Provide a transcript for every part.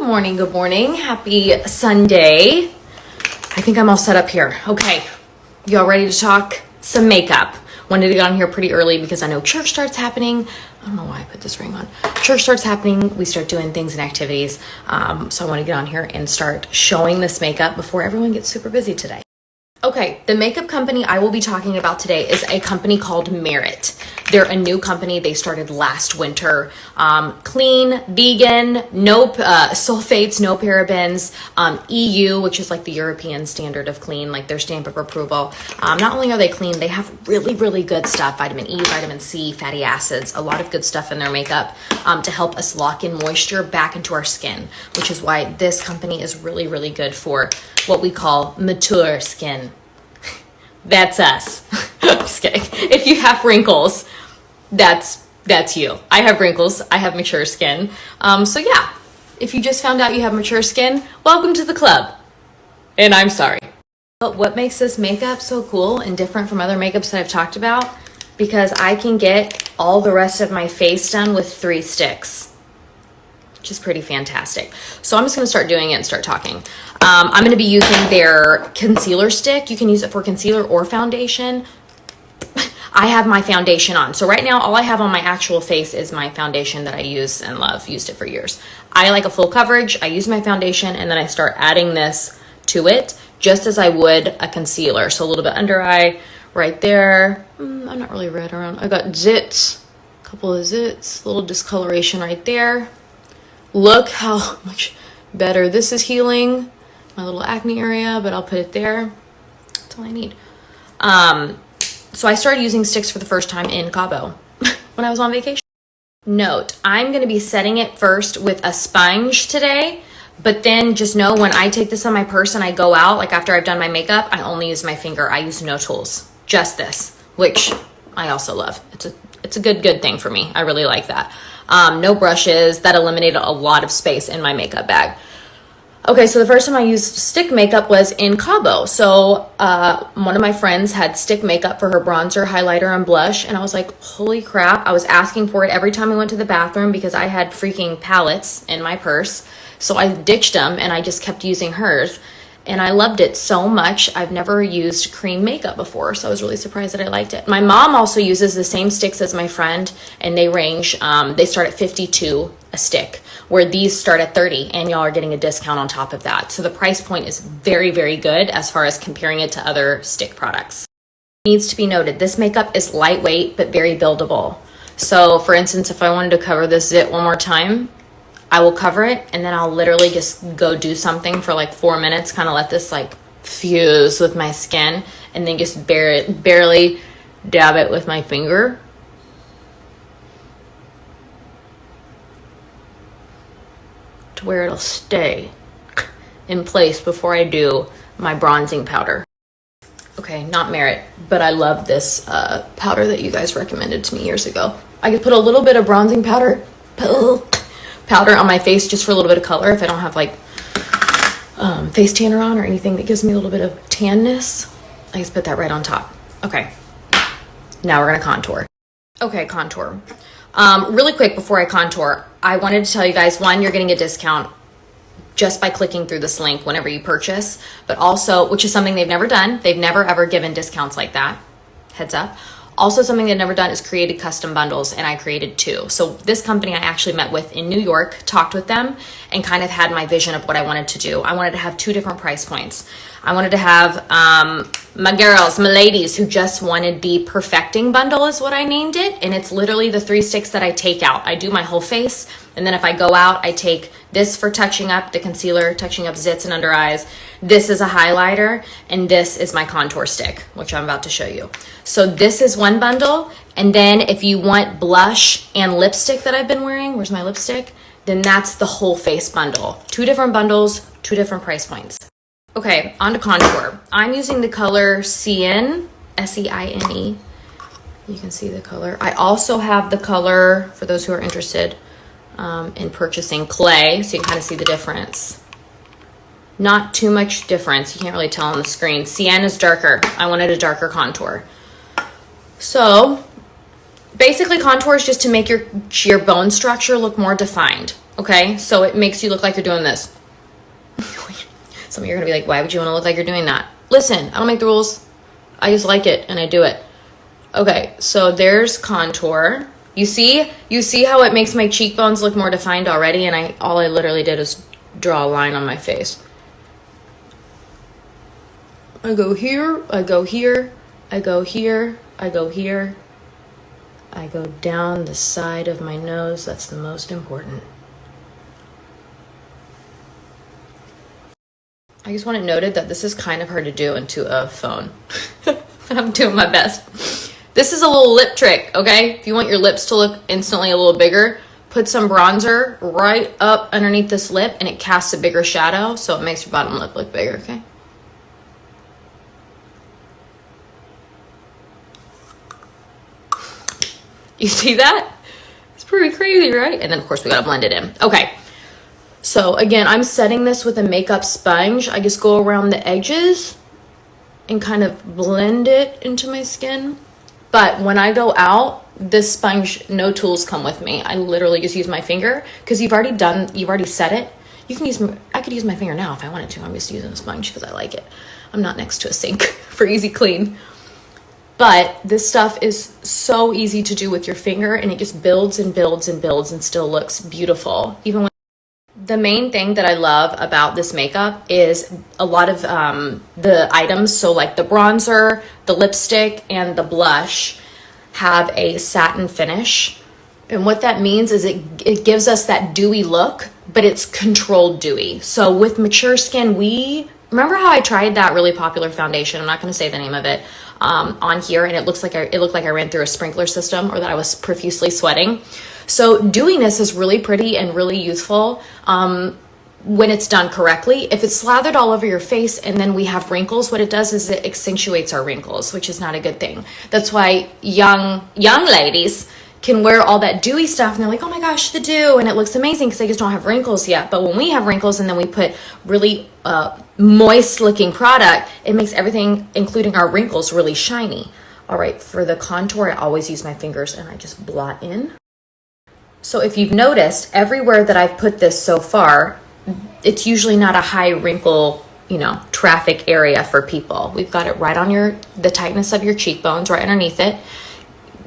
Good morning, good morning. Happy Sunday. I think I'm all set up here. Okay, y'all ready to talk some makeup? Wanted to get on here pretty early because I know church starts happening. I don't know why I put this ring on. Church starts happening. We start doing things and activities. So I want to get on here and start showing this makeup before everyone gets super busy today. Okay, the makeup company I will be talking about today is a company called Merit. They're a new company. They started last winter. Clean, vegan, no sulfates, no parabens, EU, which is like the European standard of clean, like their stamp of approval. Not only are they clean, they have really, really good stuff, vitamin E, vitamin C, fatty acids, a lot of good stuff in their makeup to help us lock in moisture back into our skin, which is why this company is really, really good for what we call mature skin. That's us. Just kidding. If you have wrinkles, that's you. I have wrinkles. I have mature skin. So yeah, if you just found out you have mature skin, welcome to the club. And I'm sorry. But what makes this makeup so cool and different from other makeups that I've talked about? Because I can get all the rest of my face done with 3 sticks, which is pretty fantastic. So I'm just going to start doing it and start talking. I'm going to be using their concealer stick. You can use it for concealer or foundation. I have my foundation on. So right now, all I have on my actual face is my foundation that I use and love. Used it for years. I like a full coverage. I use my foundation and then I start adding this to it just as I would a concealer. So a little bit under eye right there. I'm not really red around. I got zits, a couple of zits, a little discoloration right there. Look how much better this is healing my little acne area, but I'll put it there. That's all I need. So I started using sticks for the first time in Cabo when I was on vacation. Note, I'm going to be setting it first with a sponge today, but then just know when I take this on my purse and I go out, like after I've done my makeup, I only use my finger. I use no tools, just this, which I also love. It's a good thing for me. I really like that. No brushes. That eliminated a lot of space in my makeup bag. Okay, so the first time I used stick makeup was in Cabo. So one of my friends had stick makeup for her bronzer, highlighter, and blush. And I was like, holy crap. I was asking for it every time I went to the bathroom because I had freaking palettes in my purse. So I ditched them and I just kept using hers. And I loved it so much. I've never used cream makeup before, so I was really surprised that I liked it. My mom also uses the same sticks as my friend, and they range, they start at $52 a stick, where these start at $30, and y'all are getting a discount on top of that. So the price point is very, very good as far as comparing it to other stick products. It needs to be noted, this makeup is lightweight, but very buildable. So for instance, if I wanted to cover this zit one more time, I will cover it and then I'll literally just go do something for like 4 minutes, kind of let this like fuse with my skin, and then just barely dab it with my finger. To where it'll stay in place before I do my bronzing powder. Okay, not Merit, but I love this powder that you guys recommended to me years ago. I could put a little bit of bronzing powder on my face just for a little bit of color if I don't have like face tanner on or anything that gives me a little bit of tanness. I just put that right on top. Okay, now we're gonna contour. Okay, contour. Really quick before I contour, I wanted to tell you guys, one, you're getting a discount just by clicking through this link whenever you purchase, but also, which is something they've never done. They've never ever given discounts like that. Heads up. Also, something they've never done is created custom bundles, and I created 2. So this company I actually met with in New York, talked with them, and kind of had my vision of what I wanted to do. I wanted to have 2 different price points. I wanted to have my girls, my ladies who just wanted the perfecting bundle is what I named it. And it's literally the 3 sticks that I take out. I do my whole face. And then if I go out, I take this for touching up the concealer, touching up zits and under eyes. This is a highlighter. And this is my contour stick, which I'm about to show you. So this is one bundle. And then if you want blush and lipstick that I've been wearing, where's my lipstick? Then that's the whole face bundle. 2 different bundles, 2 different price points. Okay, on to contour. I'm using the color Seine, S-E-I-N-E. You can see the color. I also have the color, for those who are interested in purchasing, Clay, so you can kind of see the difference. Not too much difference. You can't really tell on the screen. Seine is darker. I wanted a darker contour. So basically contour is just to make your bone structure look more defined. Okay, so it makes you look like you're doing this. Some of you are gonna be like, why would you want to look like you're doing that? Listen, I don't make the rules. I just like it and I do it. Okay, so there's contour. You see how it makes my cheekbones look more defined already, and all I literally did is draw a line on my face. I go here, I go here, I go here, I go here. I go down the side of my nose. That's the most important. I just want it noted that this is kind of hard to do into a phone. But I'm doing my best. This is a little lip trick, okay? If you want your lips to look instantly a little bigger, put some bronzer right up underneath this lip and it casts a bigger shadow, so it makes your bottom lip look bigger, okay? You see that? It's pretty crazy, right? And then of course we gotta blend it in. Okay. So again, I'm setting this with a makeup sponge. I just go around the edges and kind of blend it into my skin. But when I go out, this sponge, no tools come with me. I literally just use my finger because you've already set it. You can use, I could use my finger now if I wanted to. I'm just using a sponge because I like it. I'm not next to a sink for easy clean. But this stuff is so easy to do with your finger and it just builds and builds and builds and still looks beautiful. Even when the main thing that I love about this makeup is a lot of the items, so like the bronzer, the lipstick, and the blush have a satin finish. And what that means is it gives us that dewy look, but it's controlled dewy. So with mature skin, remember how I tried that really popular foundation? I'm not going to say the name of it on here, and it looked like I ran through a sprinkler system or that I was profusely sweating. So dewiness is really pretty and really youthful when it's done correctly. If it's slathered all over your face and then we have wrinkles, what it does is it accentuates our wrinkles, which is not a good thing. That's why young ladies can wear all that dewy stuff and they're like, oh my gosh, the dew, and it looks amazing because they just don't have wrinkles yet. But when we have wrinkles and then we put really moist looking product, it makes everything, including our wrinkles, really shiny. All right, for the contour, I always use my fingers and I just blot in. So if you've noticed, everywhere that I've put this so far, it's usually not a high wrinkle, traffic area for people. We've got it right on the tightness of your cheekbones, right underneath it.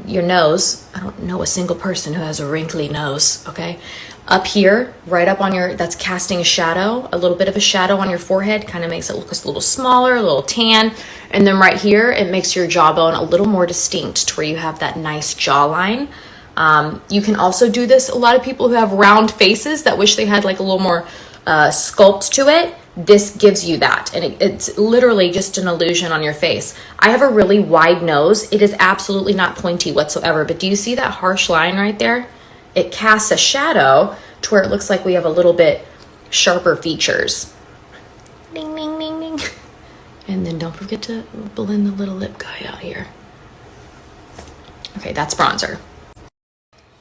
Your nose, I don't know a single person who has a wrinkly nose, okay? Up here, right up on that's casting a shadow, a little bit of a shadow on your forehead, kind of makes it look a little smaller, a little tan. And then right here, it makes your jawbone a little more distinct to where you have that nice jawline. You can also do this. A lot of people who have round faces that wish they had like a little more sculpt to it, this gives you that. And it's literally just an illusion on your face. I have a really wide nose. It is absolutely not pointy whatsoever. But do you see that harsh line right there? It casts a shadow to where it looks like we have a little bit sharper features. Ding, ding, ding, ding. And then don't forget to blend the little lip guy out here. Okay, that's bronzer.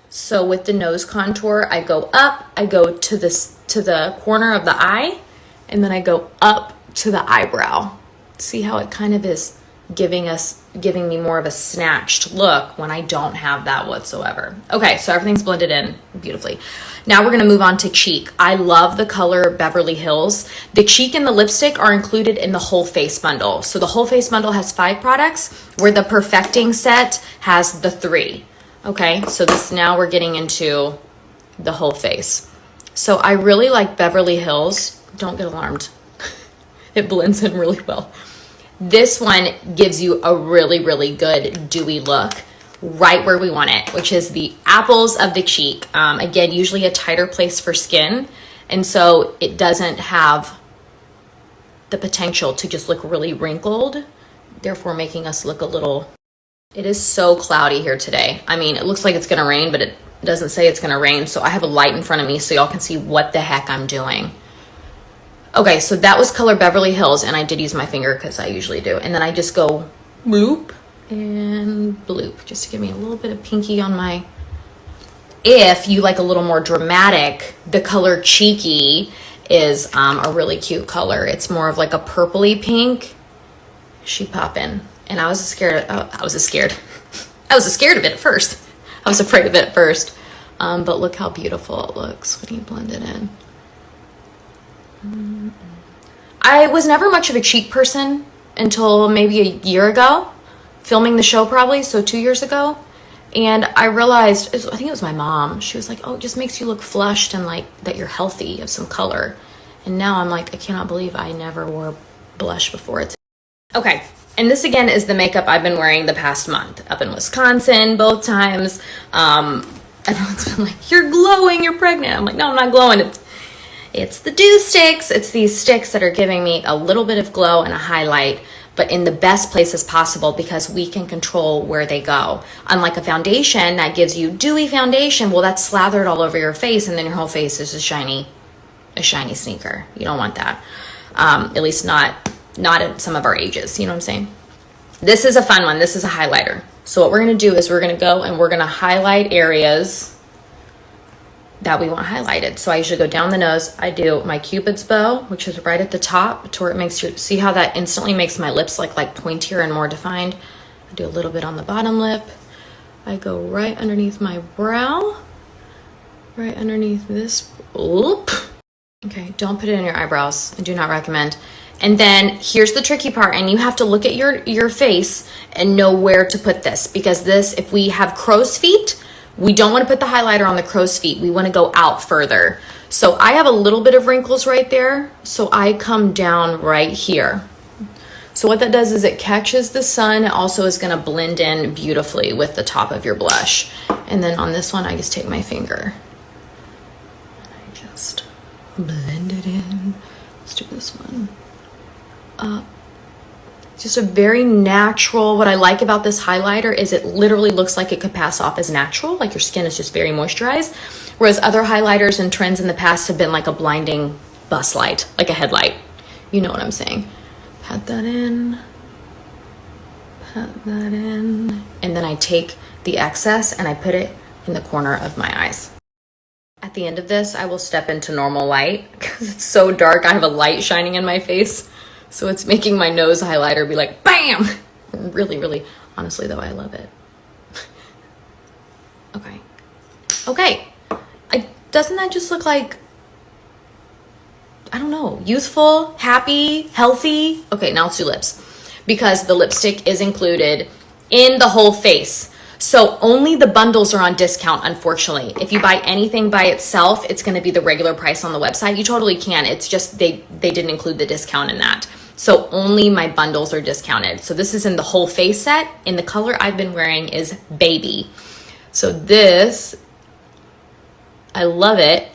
So with the nose contour, I go up, I go to the corner of the eye, and then I go up to the eyebrow. See how it kind of is giving me more of a snatched look when I don't have that whatsoever. Okay, so everything's blended in beautifully. Now we're gonna move on to cheek. I love the color Beverly Hills. The cheek and the lipstick are included in the whole face bundle. So the whole face bundle has 5 products, where the perfecting set has the 3. Okay, so now we're getting into the whole face. So I really like Beverly Hills. Don't get alarmed. It blends in really well. This one gives you a really, really good dewy look right where we want it, which is the apples of the cheek. Again, usually a tighter place for skin. And so it doesn't have the potential to just look really wrinkled, therefore making us look a little... It is so cloudy here today. I mean, it looks like it's gonna rain, but it doesn't say it's gonna rain. So I have a light in front of me so y'all can see what the heck I'm doing. Okay, so that was color Beverly Hills, and I did use my finger because I usually do. And then I just go bloop and bloop, just to give me a little bit of pinky on my... If you like a little more dramatic, the color Cheeky is a really cute color. It's more of like a purpley pink. She poppin'. And I was scared of it at first. I was afraid of it at first. But look how beautiful it looks when you blend it in. I was never much of a cheek person until maybe a year ago, filming the show probably, so 2 years ago. And I realized, I think it was my mom, she was like, oh, it just makes you look flushed and like that you're healthy, you have some color. And now I'm like, I cannot believe I never wore blush before. Okay, and this again is the makeup I've been wearing the past month. Up in Wisconsin, both times. Everyone's been like, you're glowing, you're pregnant. I'm like, no, I'm not glowing. It's the Dew Sticks. It's these sticks that are giving me a little bit of glow and a highlight, but in the best places possible because we can control where they go. Unlike a foundation that gives you dewy foundation, well, that's slathered all over your face and then your whole face is a shiny sneaker. You don't want that. At least not at some of our ages. You know what I'm saying? This is a fun one. This is a highlighter. So what we're going to do is we're going to go and we're going to highlight areas that we want highlighted. So I usually go down the nose. I do my Cupid's bow, which is right at the top to where it makes you see how that instantly makes my lips like pointier and more defined. I do a little bit on the bottom lip. I go right underneath my brow, right underneath this. Oop. Okay, don't put it in your eyebrows. I do not recommend. And then here's the tricky part, and you have to look at your face and know where to put this, because this, if we have crow's feet, we don't want to put the highlighter on the crow's feet. We want to go out further. So I have a little bit of wrinkles right there. So I come down right here. So what that does is it catches the sun. It also is going to blend in beautifully with the top of your blush. And then on this one, I just take my finger. I just blend it in. Let's do this one. Just a very natural, what I like about this highlighter is it literally looks like it could pass off as natural, like your skin is just very moisturized. Whereas other highlighters and trends in the past have been like a blinding bus light, like a headlight. You know what I'm saying? Pat that in, and then I take the excess and I put it in the corner of my eyes. At the end of this, I will step into normal light because it's so dark. I have a light shining in my face. So it's making my nose highlighter be like, bam! Really, really, honestly though, I love it. Okay. Doesn't that just look like, I don't know, youthful, happy, healthy? Okay, now let's do lips. Because the lipstick is included in the whole face. So only the bundles are on discount, unfortunately. If you buy anything by itself, it's gonna be the regular price on the website. You totally can, it's just they didn't include the discount in that. So only my bundles are discounted. So this is in the whole face set, and the color I've been wearing is Baby. So this, I love it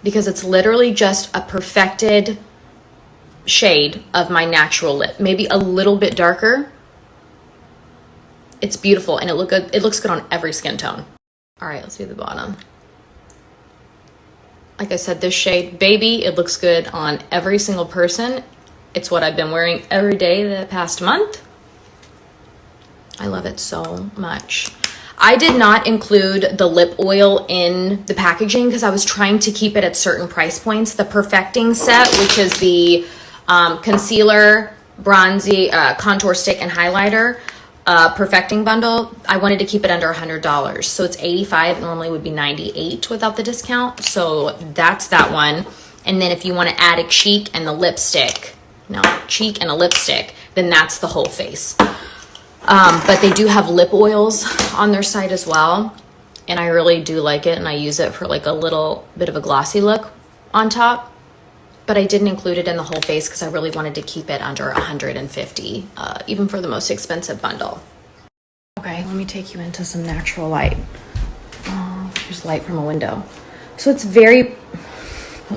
because it's literally just a perfected shade of my natural lip. Maybe a little bit darker. It's beautiful and it looks good on every skin tone. All right, let's do the bottom. Like I said, this shade, Baby, it looks good on every single person. It's what I've been wearing every day the past month. I love it so much. I did not include the lip oil in the packaging because I was trying to keep it at certain price points. The Perfecting set, which is the concealer, bronzy, contour stick, and highlighter, Perfecting bundle, I wanted to keep it under $100. So it's $85. It normally would be $98 without the discount. So that's that one. And then if you want to add a cheek and the lipstick, cheek and a lipstick, then that's the whole face. But they do have lip oils on their site as well. And I really do like it. And I use it for like a little bit of a glossy look on top. But I didn't include it in the whole face because I really wanted to keep it under $150, even for the most expensive bundle. Okay, let me take you into some natural light. Oh, there's light from a window. So it's very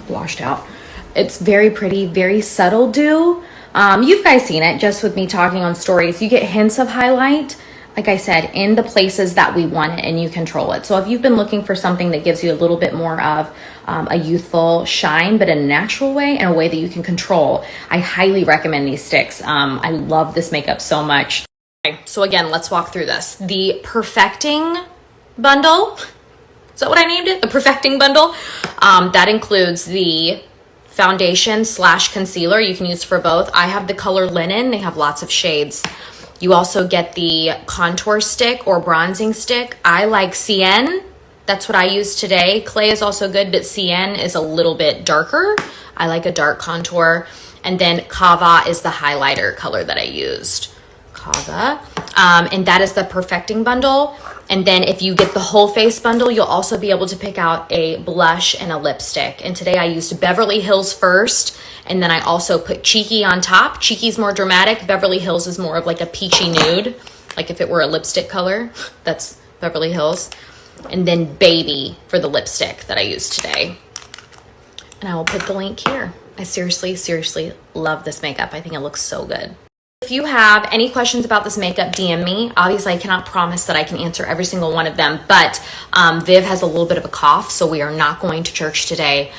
washed out. It's very pretty, very subtle dew. You've guys seen it just with me talking on stories. You get hints of highlight, like I said, in the places that we want it and you control it. So if you've been looking for something that gives you a little bit more of a youthful shine, but in a natural way and a way that you can control, I highly recommend these sticks. I love this makeup so much. Okay, so again, let's walk through this. The Perfecting bundle, is that what I named it? The Perfecting bundle. That includes the foundation / concealer. You can use for both. I have the color Linen. They have lots of shades. You also get the contour stick or bronzing stick. I like Cien. That's what I use today. Clay is also good, but Cyan is a little bit darker. I like a dark contour. And then Kava is the highlighter color that I used. Kava. And that is the perfecting bundle. And then if you get the whole face bundle, you'll also be able to pick out a blush and a lipstick. And today I used Beverly Hills first, and then I also put Cheeky on top. Cheeky's more dramatic. Beverly Hills is more of like a peachy nude. Like if it were a lipstick color, that's Beverly Hills. And then Baby for the lipstick that I used today. And I will put the link here. I seriously, seriously love this makeup. I think it looks so good. If you have any questions about this makeup, DM me. Obviously, I cannot promise that I can answer every single one of them, but Viv has a little bit of a cough, so we are not going to church today.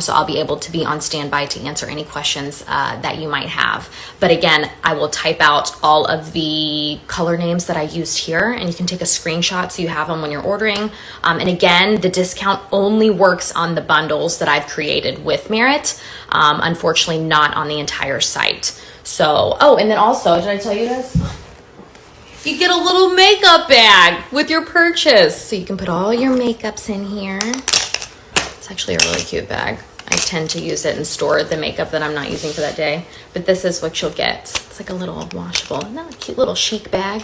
So I'll be able to be on standby to answer any questions that you might have. But again, I will type out all of the color names that I used here, and you can take a screenshot so you have them when you're ordering. And again, the discount only works on the bundles that I've created with Merit. Unfortunately, not on the entire site. So, oh, and then also, did I tell you this? You get a little makeup bag with your purchase. So you can put all your makeups in here. It's actually a really cute bag. I tend to use it and store the makeup that I'm not using for that day. But this is what you'll get. It's like a little washable, isn't that a cute little chic bag?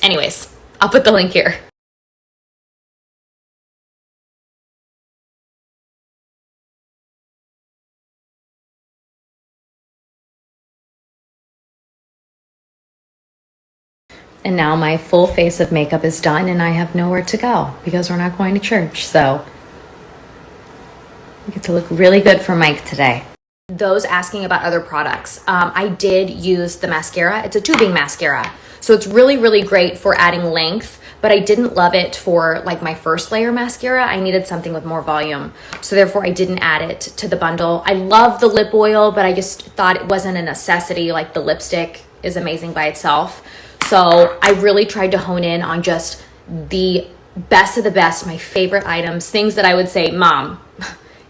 Anyways, I'll put the link here. And now my full face of makeup is done and I have nowhere to go because we're not going to church. So we get to look really good for Mike today. Those asking about other products, I did use the mascara. It's a tubing mascara. So it's really, really great for adding length, but I didn't love it for like my first layer mascara. I needed something with more volume. So therefore I didn't add it to the bundle. I love the lip oil, but I just thought it wasn't a necessity. Like the lipstick is amazing by itself. So I really tried to hone in on just the best of the best, my favorite items, things that I would say, Mom,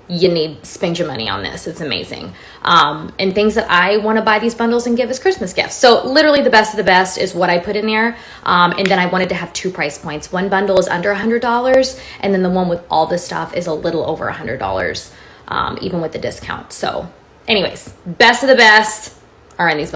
you need to spend your money on this. It's amazing. And things that I want to buy these bundles and give as Christmas gifts. So literally the best of the best is what I put in there. And then I wanted to have 2 price points. One bundle is under $100, and then the one with all this stuff is a little over $100, even with the discount. So anyways, best of the best are in these bundles.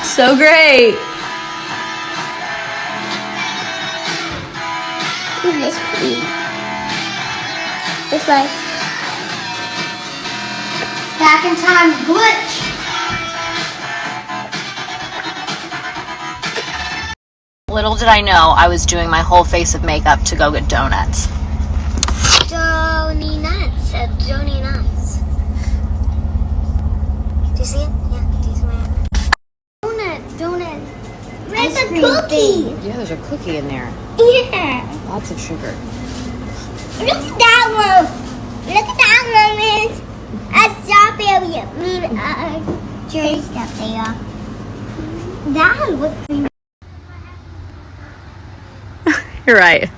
So great. Ooh, that's pretty. This way. Back in time glitch. Little did I know I was doing my whole face of makeup to go get donuts. Donny nuts. Donny nuts. Do you see it? Yeah. Do you see my donut? Where's the cookie? Yeah, there's a cookie in there. Yeah. Lots of sugar. Look at that one. Look at that one, Miss. A strawberry. Cherry stuff there. That looks pretty. You're right.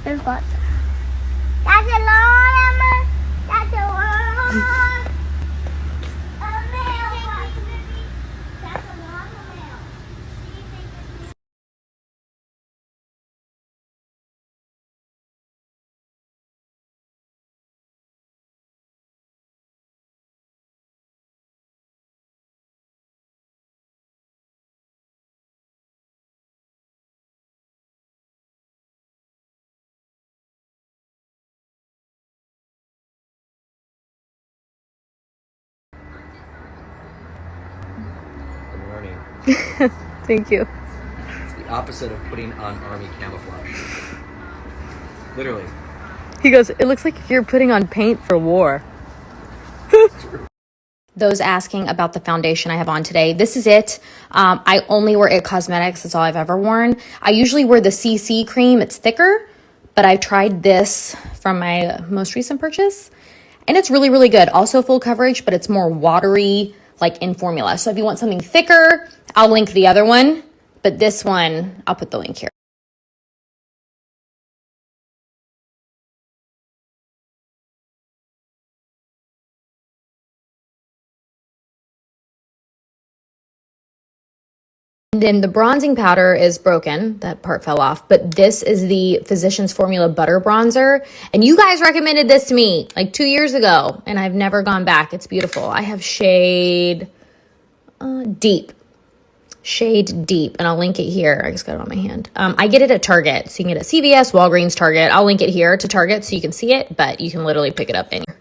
There's what? That's a lot, Emma. That's a lot. That's a lot of milk. Thank you. It's the opposite of putting on army camouflage. Literally. He goes, it looks like you're putting on paint for war. Those asking about the foundation I have on today, this is it. I only wear It Cosmetics. That's all I've ever worn. I usually wear the CC cream. It's thicker, but I tried this from my most recent purchase, and it's really, really good. Also full coverage, but it's more watery, like in formula. So if you want something thicker, I'll link the other one, but this one, I'll put the link here. And then the bronzing powder is broken. That part fell off. But this is the Physicians Formula Butter Bronzer. And you guys recommended this to me like 2 years ago. And I've never gone back. It's beautiful. I have shade Deep. Shade Deep. And I'll link it here. I just got it on my hand. I get it at Target. So you can get it at CVS, Walgreens, Target. I'll link it here to Target so you can see it. But you can literally pick it up anywhere.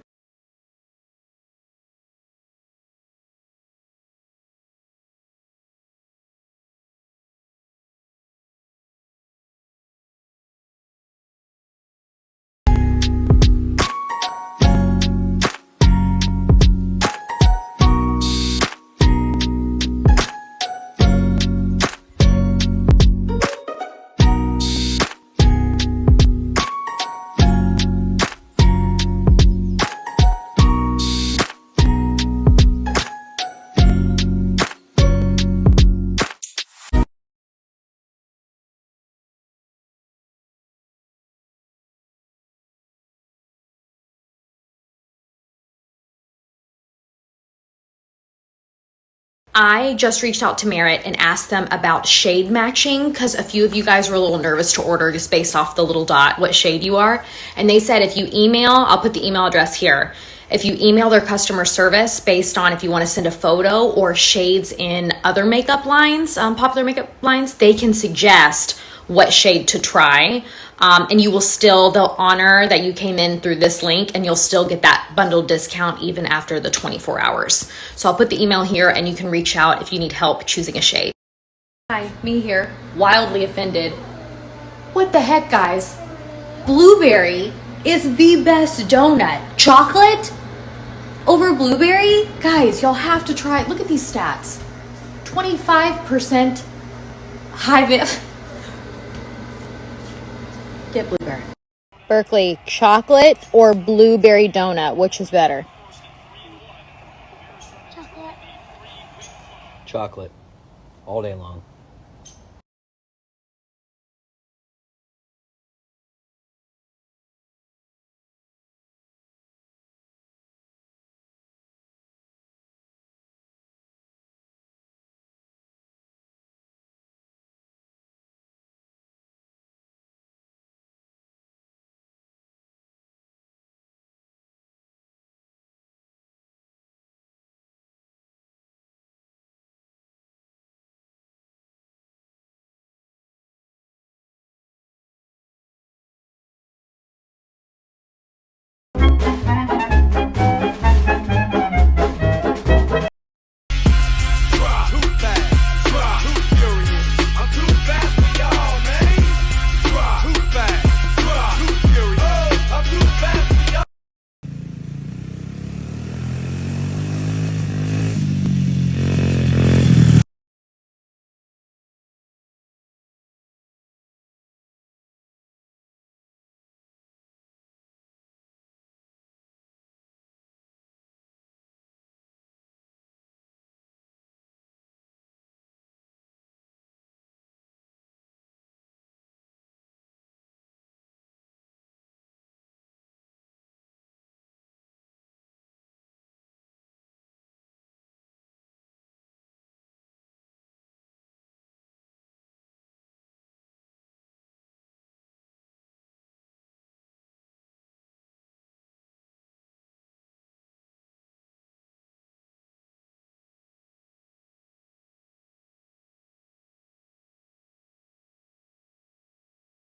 I just reached out to Merit and asked them about shade matching because a few of you guys were a little nervous to order just based off the little dot, what shade you are. And they said if you email, I'll put the email address here. If you email their customer service based on if you want to send a photo or shades in other makeup lines, popular makeup lines, they can suggest what shade to try. And you will still, they'll honor that you came in through this link and you'll still get that bundle discount even after the 24 hours. So I'll put the email here and you can reach out if you need help choosing a shade. Hi, me here, wildly offended. What the heck, guys? Blueberry is the best donut. Chocolate over blueberry? Guys, y'all have to try it. Look at these stats. 25% high vis. Get blueberry. Berkeley, chocolate or blueberry donut, which is better? Chocolate. Chocolate. All day long.